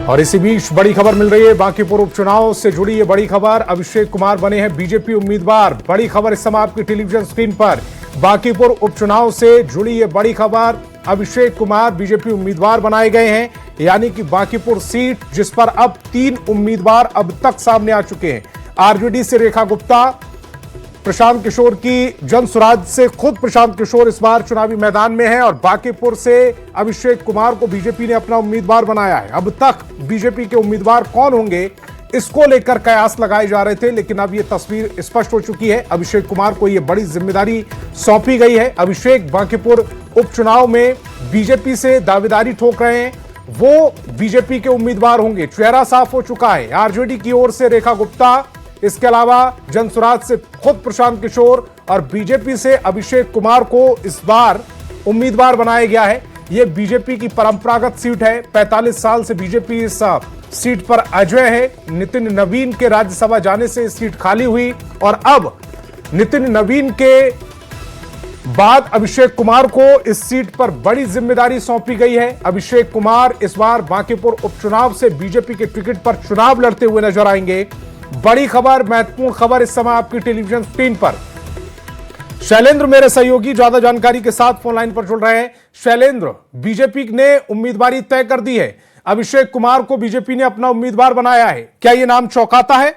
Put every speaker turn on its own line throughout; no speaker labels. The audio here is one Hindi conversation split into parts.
और इसी बीच बड़ी खबर मिल रही है बांकीपुर उपचुनाव से जुड़ी ये बड़ी खबर। अभिषेक कुमार बने हैं बीजेपी उम्मीदवार। बड़ी खबर इस समय आपकी टेलीविजन स्क्रीन पर। बांकीपुर उपचुनाव से जुड़ी ये बड़ी खबर। अभिषेक कुमार बीजेपी उम्मीदवार बनाए गए हैं, यानी कि बांकीपुर सीट जिस पर अब 3 उम्मीदवार अब तक सामने आ चुके हैं। आरजेडी से रेखा गुप्ता, प्रशांत किशोर की जन स्वराज से खुद प्रशांत किशोर इस बार चुनावी मैदान में है और बांकीपुर से अभिषेक कुमार को बीजेपी ने अपना उम्मीदवार बनाया है। अब तक बीजेपी के उम्मीदवार कौन होंगे इसको लेकर कयास लगाए जा रहे थे, लेकिन अब यह तस्वीर स्पष्ट हो चुकी है। अभिषेक कुमार को यह बड़ी जिम्मेदारी सौंपी गई है। अभिषेक बांकीपुर उपचुनाव में बीजेपी से दावेदारी ठोक रहे हैं, वो बीजेपी के उम्मीदवार होंगे। चेहरा साफ हो चुका है। आरजेडी की ओर से रेखा गुप्ता, इसके अलावा जन स्वराज से खुद प्रशांत किशोर और बीजेपी से अभिषेक कुमार को इस बार उम्मीदवार बनाया गया है। यह बीजेपी की परंपरागत सीट है। 45 साल से बीजेपी इस सीट पर अजेय है। नितिन नवीन के राज्यसभा जाने से इस सीट खाली हुई और अब नितिन नवीन के बाद अभिषेक कुमार को इस सीट पर बड़ी जिम्मेदारी सौंपी गई है। अभिषेक कुमार इस बार बांकीपुर उपचुनाव से बीजेपी के टिकट पर चुनाव लड़ते हुए नजर आएंगे। बड़ी खबर, महत्वपूर्ण खबर इस समय आपकी टेलीविजन स्क्रीन पर। शैलेंद्र मेरे सहयोगी ज्यादा जानकारी के साथ फोन लाइन पर जुड़ रहे हैं। शैलेंद्र, बीजेपी ने उम्मीदवारी तय कर दी है। अभिषेक कुमार को बीजेपी ने अपना उम्मीदवार बनाया है। क्या यह नाम चौंकाता है?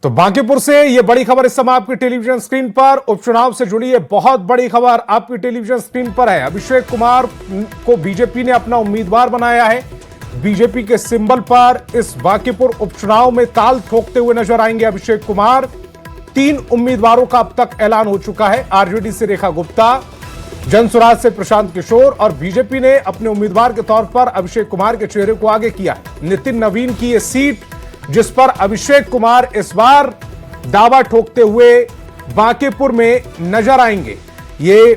तो बांकीपुर से यह बड़ी खबर इस समय आपकी टेलीविजन स्क्रीन पर। उपचुनाव से जुड़ी यह बहुत बड़ी खबर आपकी टेलीविजन स्क्रीन पर है। अभिषेक कुमार को बीजेपी ने अपना उम्मीदवार बनाया है। बीजेपी के सिंबल पर इस बांकीपुर उपचुनाव में ताल ठोकते हुए नजर आएंगे अभिषेक कुमार। 3 उम्मीदवारों का अब तक ऐलान हो चुका है। आरजेडी से रेखा गुप्ता, जन स्वराज से प्रशांत किशोर और बीजेपी ने अपने उम्मीदवार के तौर पर अभिषेक कुमार के चेहरे को आगे किया है। नितिन नवीन की यह सीट जिस पर अभिषेक कुमार इस बार दावा ठोकते हुए बांकीपुर में नजर आएंगे। ये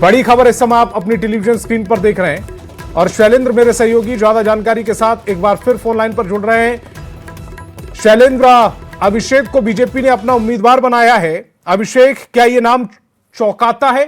बड़ी खबर इस समय आप अपनी टेलीविजन स्क्रीन पर देख रहे हैं और शैलेंद्र मेरे सहयोगी ज्यादा जानकारी के साथ एक बार फिर फोन लाइन पर जुड़ रहे हैं। शैलेंद्र, अभिषेक को बीजेपी ने अपना उम्मीदवार बनाया है। अभिषेक, क्या यह नाम चौंकाता है?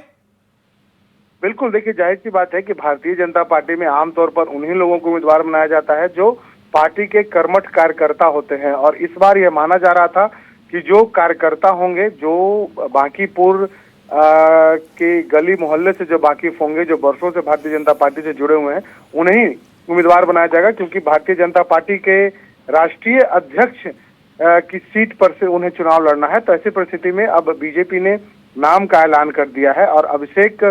बिल्कुल, देखिए जाहिर सी बात है कि भारतीय जनता पार्टी में आमतौर पर उन्हीं लोगों को उम्मीदवार बनाया जाता है जो पार्टी के कर्मठ कार्यकर्ता होते हैं। और इस बार यह माना जा रहा था कि जो कार्यकर्ता होंगे, जो बांकीपुर के गली मोहल्ले से जो वाकिफ होंगे, जो वर्षों से भारतीय जनता पार्टी से जुड़े हुए हैं, उन्हें उम्मीदवार बनाया जाएगा। क्योंकि भारतीय जनता पार्टी के राष्ट्रीय अध्यक्ष की सीट पर से उन्हें चुनाव लड़ना है। तो ऐसी परिस्थिति में अब बीजेपी ने नाम का ऐलान कर दिया है और अभिषेक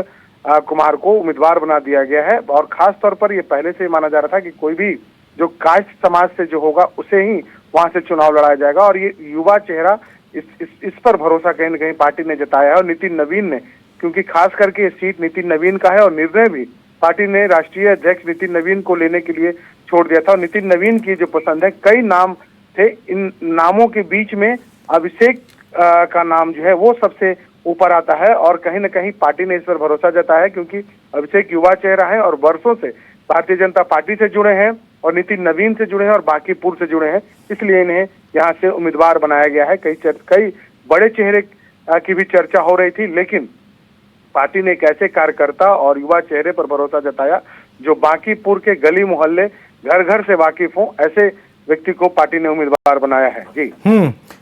कुमार को उम्मीदवार बना दिया गया है। और खास तौर पर यह पहले से माना जा रहा था कि कोई भी जो कास्ट समाज से जो होगा उसे ही वहां से चुनाव लड़ाया जाएगा। और ये युवा चेहरा, इस पर भरोसा कहीं न कहीं पार्टी ने जताया है। और नितिन नवीन ने, क्योंकि खास करके ये सीट नितिन नवीन का है और निर्णय भी पार्टी ने राष्ट्रीय अध्यक्ष नितिन नवीन को लेने के लिए छोड़ दिया था। और नितिन नवीन की जो पसंद है, कई नाम थे, इन नामों के बीच में अभिषेक का नाम जो है वो सबसे ऊपर आता है। और कहीं न कहीं पार्टी ने इस पर भरोसा जताया है क्योंकि अभिषेक युवा चेहरा है और वर्षों से भारतीय जनता पार्टी से जुड़े हैं और नितिन नवीन से जुड़े हैं और बांकीपुर से जुड़े हैं, इसलिए इन्हें यहाँ से उम्मीदवार बनाया गया है। कई बड़े चेहरे की भी चर्चा हो रही थी, लेकिन पार्टी ने एक ऐसे कार्यकर्ता और युवा चेहरे पर भरोसा जताया जो बांकीपुर के गली मोहल्ले, घर घर से वाकिफ हों, ऐसे व्यक्ति को पार्टी ने उम्मीदवार बनाया है। जी,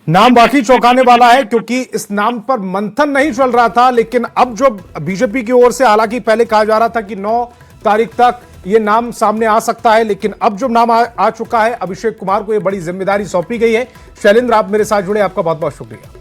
नाम बाकी चौंकाने वाला है क्योंकि इस नाम पर मंथन नहीं चल रहा था, लेकिन अब जो बीजेपी की ओर से, हालांकि पहले कहा जा रहा था कि 9 तारीख तक ये नाम सामने आ सकता है, लेकिन अब जो नाम आ चुका है, अभिषेक कुमार को ये बड़ी जिम्मेदारी सौंपी गई है। शैलेंद्र, आप मेरे साथ जुड़े, आपका बहुत बहुत शुक्रिया।